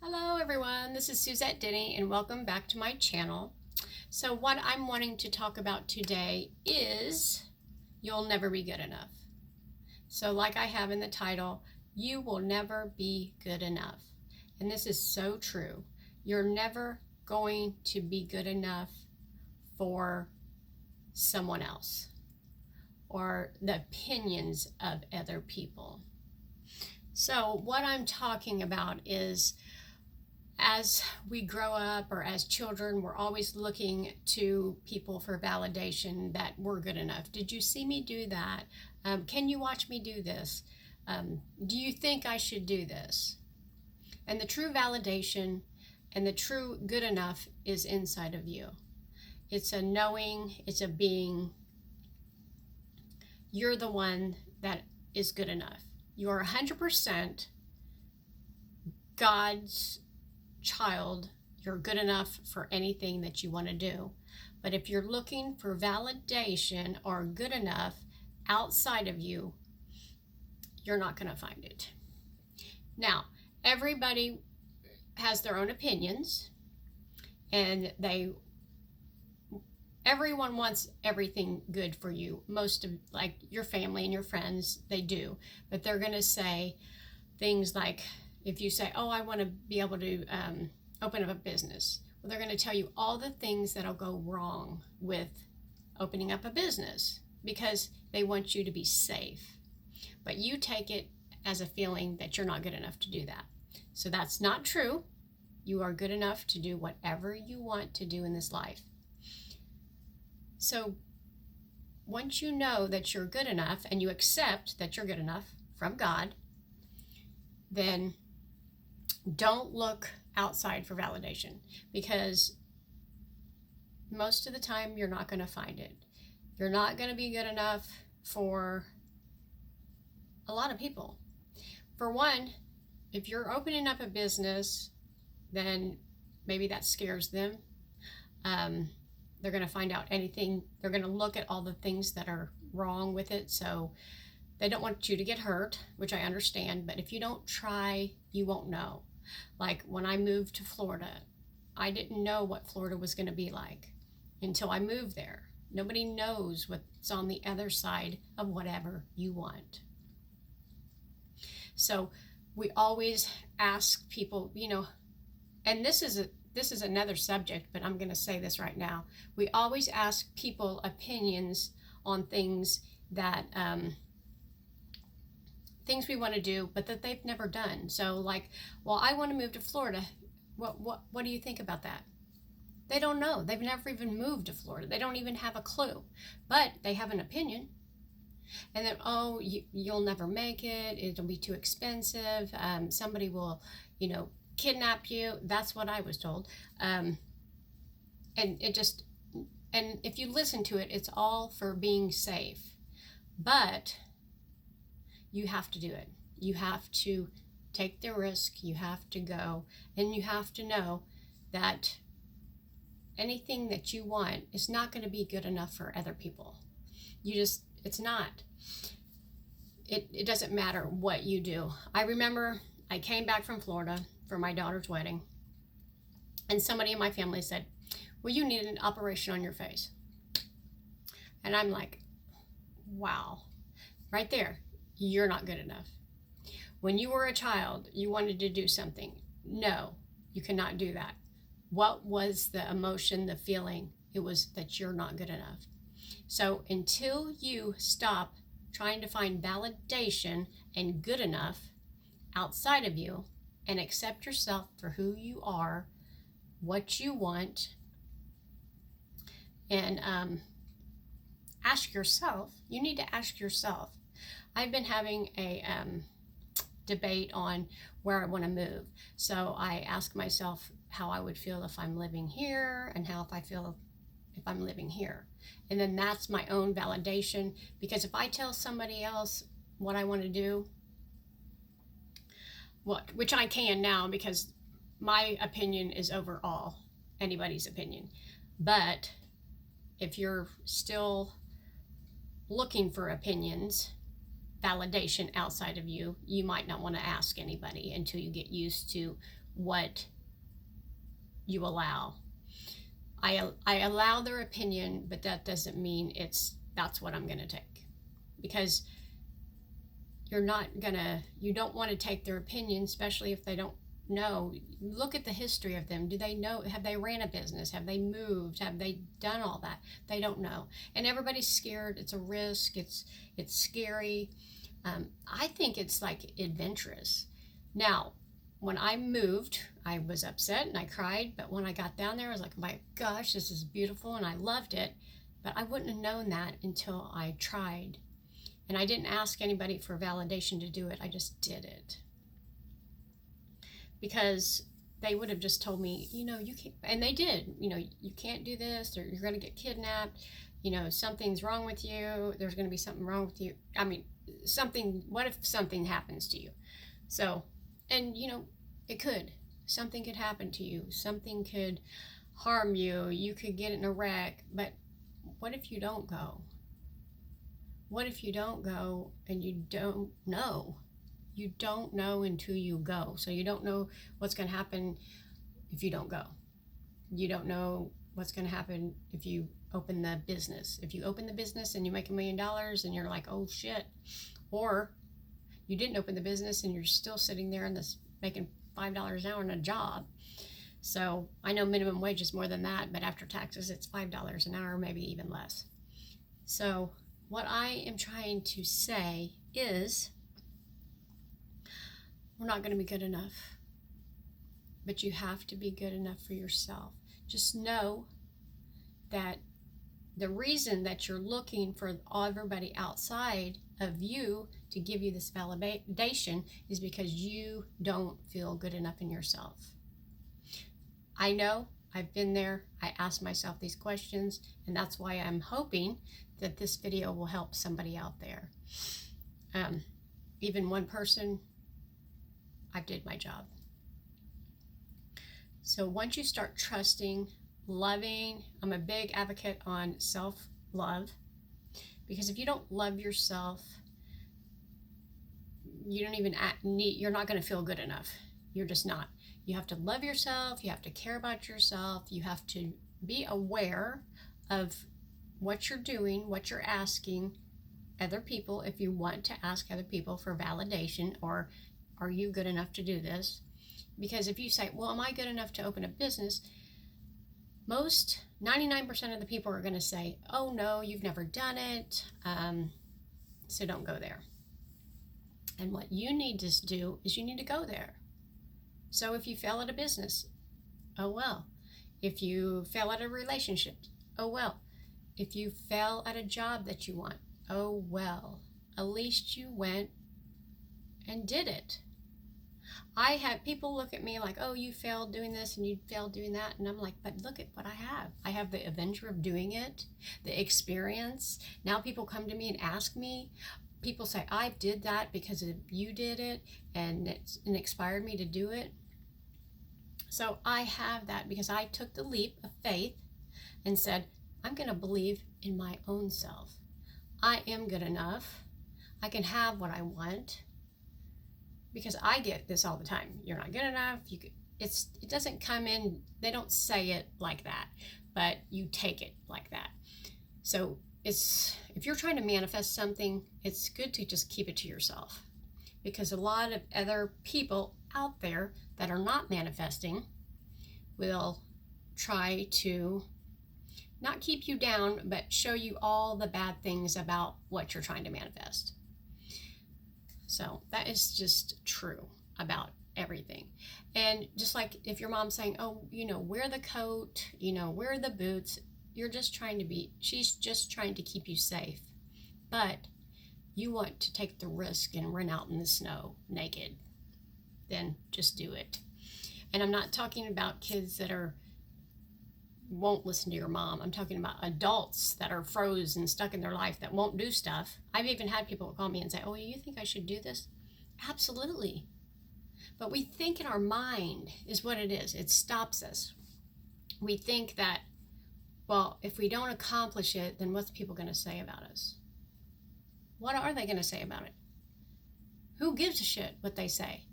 Hello everyone, this is Suzette Denny and welcome back to my channel. So what I'm wanting to talk about today is you'll never be good enough. So like I have in the title, you will never be good enough. And this is so true. You're never going to be good enough for someone else or the opinions of other people. So what I'm talking about is as we grow up or as children, we're always looking to people for validation that we're good enough. Did you see me do that? Can you watch me do this? Do you think I should do this? And the true validation and the true good enough is inside of you. It's a knowing, it's a being. You're the one that is good enough. You're 100% God's child. You're good enough for anything that you want to do. But if you're looking for validation or good enough outside of you, you're not going to find it. Now, everybody has their own opinions, and everyone wants everything good for you. Most of, like, your family and your friends, they do. But they're going to say things like, if you say, oh, I want to be able to open up a business, well, they're going to tell you all the things that'll go wrong with opening up a business because they want you to be safe. But you take it as a feeling that you're not good enough to do that. So that's not true. You are good enough to do whatever you want to do in this life. So once you know that you're good enough and you accept that you're good enough from God, then don't look outside for validation, because most of the time you're not going to find it. You're not going to be good enough for a lot of people. For one, if you're opening up a business, then maybe that scares them. They're going to find out anything. They're going to look at all the things that are wrong with it. So they don't want you to get hurt, which I understand. But if you don't try, you won't know. Like when I moved to Florida, I didn't know what Florida was going to be like until I moved there. Nobody knows what's on the other side of whatever you want. So we always ask people, and this is another subject, but I'm going to say this right now. We always ask people opinions on things that things we want to do, but that they've never done. So like, well, I want to move to Florida. What do you think about that? They don't know. They've never even moved to Florida. They don't even have a clue, but they have an opinion. And then, oh, you'll never make it. It'll be too expensive. Somebody will, kidnap you. That's what I was told. And if you listen to it, it's all for being safe. But you have to do it. You have to take the risk. You have to go. And you have to know that anything that you want is not going to be good enough for other people. It's not. It doesn't matter what you do. I remember I came back from Florida for my daughter's wedding, and somebody in my family said, well, you need an operation on your face. And I'm like, wow, right there. You're not good enough. When you were a child, you wanted to do something. No, you cannot do that. What was the emotion, the feeling? It was that you're not good enough. So until you stop trying to find validation and good enough outside of you and accept yourself for who you are, what you want, and ask yourself, you need to ask yourself. I've been having a debate on where I want to move. So I ask myself how I would feel if I'm living here and how if I feel if I'm living here. And then that's my own validation, because if I tell somebody else what I want to do, which I can now because my opinion is over anybody's opinion. But if you're still looking for opinions, validation outside of you, you might not want to ask anybody until you get used to what you allow. I allow their opinion, but that doesn't mean that's what I'm going to take, because you don't want to take their opinion, especially if they don't know. Look at the history of them. Do they know? Have they ran a business? Have they moved? Have they done all that? They don't know. And everybody's scared. It's a risk. It's scary. I think it's like adventurous. Now, when I moved, I was upset and I cried, but when I got down there, I was like, my gosh, this is beautiful, and I loved it. But I wouldn't have known that until I tried. And I didn't ask anybody for validation to do it. I just did it. Because they would have just told me, you can't, and they did, you can't do this, or you're going to get kidnapped, something's wrong with you, there's going to be something wrong with you. I mean, what if something happens to you? So, and something could happen to you, something could harm you, you could get in a wreck, but what if you don't go? What if you don't go and you don't know? You don't know until you go. So you don't know what's going to happen if you don't go. You don't know what's going to happen if you open the business. If you open the business and you make $1 million and you're like, oh shit. Or you didn't open the business and you're still sitting there in this making $5 an hour in a job. So I know minimum wage is more than that, but after taxes, it's $5 an hour, maybe even less. So what I am trying to say is, we're not going to be good enough, but you have to be good enough for yourself. Just know that the reason that you're looking for everybody outside of you to give you this validation is because you don't feel good enough in yourself. I know, I've been there. I ask myself these questions, and that's why I'm hoping that this video will help somebody out there. Even one person, I did my job. So once you start trusting, loving, I'm a big advocate on self-love, because if you don't love yourself, you're not going to feel good enough. You're just not. You have to love yourself. You have to care about yourself. You have to be aware of what you're doing, what you're asking other people, if you want to ask other people for validation, or are you good enough to do this? Because if you say, well, am I good enough to open a business? 99% of the people are going to say, oh no, you've never done it, so don't go there. And what you need to do is you need to go there. So if you fail at a business, oh well. If you fail at a relationship, oh well. If you fail at a job that you want, oh well. At least you went and did it. I have people look at me like, oh, you failed doing this and you failed doing that. And I'm like, but look at what I have. I have the adventure of doing it, the experience. Now people come to me and ask me. People say, I did that because you did it, and it inspired me to do it. So I have that because I took the leap of faith and said, I'm going to believe in my own self. I am good enough. I can have what I want. Because I get this all the time. You're not good enough. It doesn't come in, they don't say it like that, but you take it like that. So if you're trying to manifest something, it's good to just keep it to yourself. Because a lot of other people out there that are not manifesting will try to not keep you down, but show you all the bad things about what you're trying to manifest. So that is just true about everything. And just like if your mom's saying, oh, wear the coat, wear the boots, she's just trying to keep you safe. But you want to take the risk and run out in the snow naked, then just do it. And I'm not talking about kids that won't listen to your mom. I'm talking about adults that are froze and stuck in their life that won't do stuff. I've even had people call me and say, oh, you think I should do this? Absolutely. But we think in our mind is what it is. It stops us. We think that, well, if we don't accomplish it, then what's people going to say about us? What are they going to say about it? Who gives a shit what they say?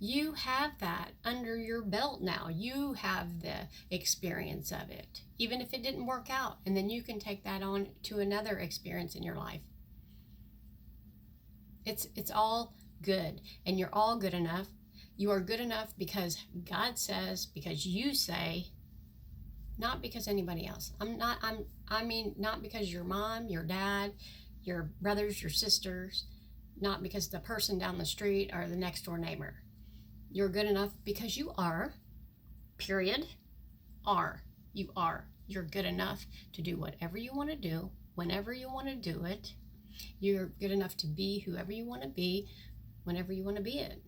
You have that under your belt now. You have the experience of it, even if it didn't work out. And then you can take that on to another experience in your life. It's all good, and you're all good enough. You are good enough because God says, because you say, not because anybody else. Not because your mom, your dad, your brothers, your sisters, not because the person down the street or the next door neighbor. You're good enough because you are, period, are. You are. You're good enough to do whatever you want to do, whenever you want to do it. You're good enough to be whoever you want to be, whenever you want to be it.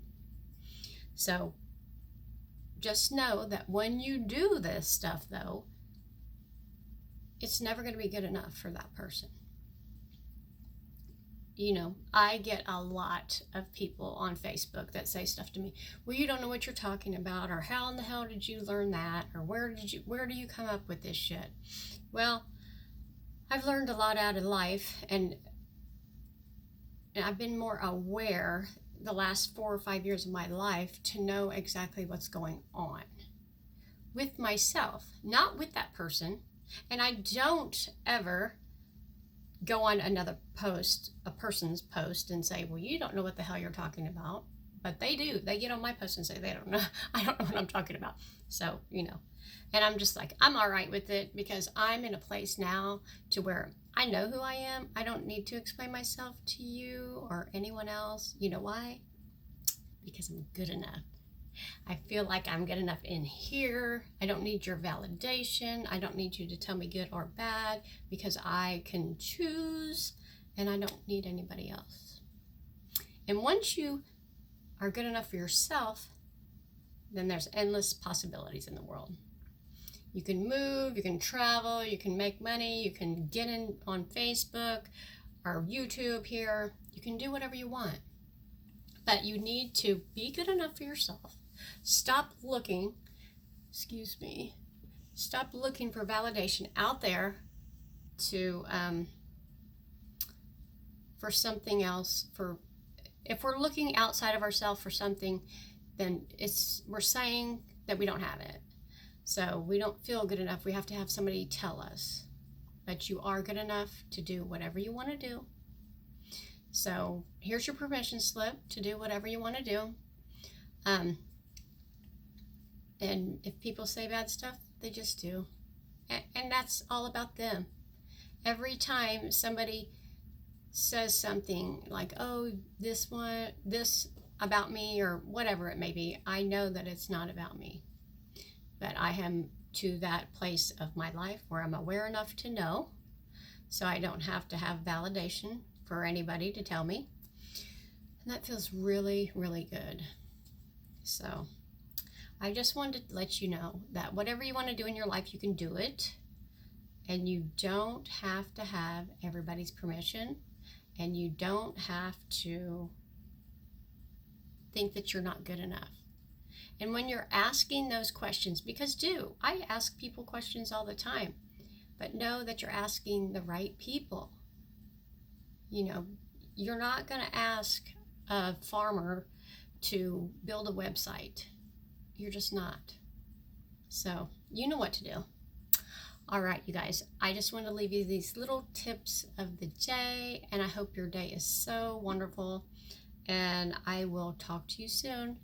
So just know that when you do this stuff, though, it's never going to be good enough for that person. You know, I get a lot of people on Facebook that say stuff to me, well, you don't know what you're talking about, or how in the hell did you learn that, or where do you come up with this shit? Well, I've learned a lot out of life, and I've been more aware the last 4 or 5 years of my life to know exactly what's going on with myself, not with that person. And I don't ever go on another post, a person's post, and say, well, you don't know what the hell you're talking about. But they do. They get on my post and say, they don't know. I don't know what I'm talking about. So, you know, and I'm just like, I'm all right with it, because I'm in a place now to where I know who I am. I don't need to explain myself to you or anyone else. You know why? Because I'm good enough. I feel like I'm good enough in here. I don't need your validation. I don't need you to tell me good or bad, because I can choose, and I don't need anybody else. And once you are good enough for yourself, then there's endless possibilities in the world. You can move, you can travel, you can make money, you can get in on Facebook or YouTube here. You can do whatever you want. But you need to be good enough for yourself. Stop looking for validation out there to for something else. If we're looking outside of ourselves for something, then we're saying that we don't have it. So we don't feel good enough. We have to have somebody tell us. But you are good enough to do whatever you want to do. So here's your permission slip to do whatever you want to do. And if people say bad stuff, they just do. And that's all about them. Every time somebody says something like, oh, this about me, or whatever it may be, I know that it's not about me. But I am to that place of my life where I'm aware enough to know, so I don't have to have validation for anybody to tell me. And that feels really, really good. So I just wanted to let you know that whatever you want to do in your life, you can do it. And you don't have to have everybody's permission. And you don't have to think that you're not good enough. And when you're asking those questions, because I ask people questions all the time, but know that you're asking the right people. You know, you're not going to ask a farmer to build a website. You're just not. So you know what to do. All right, you guys, I just want to leave you these little tips of the day, and I hope your day is so wonderful, and I will talk to you soon.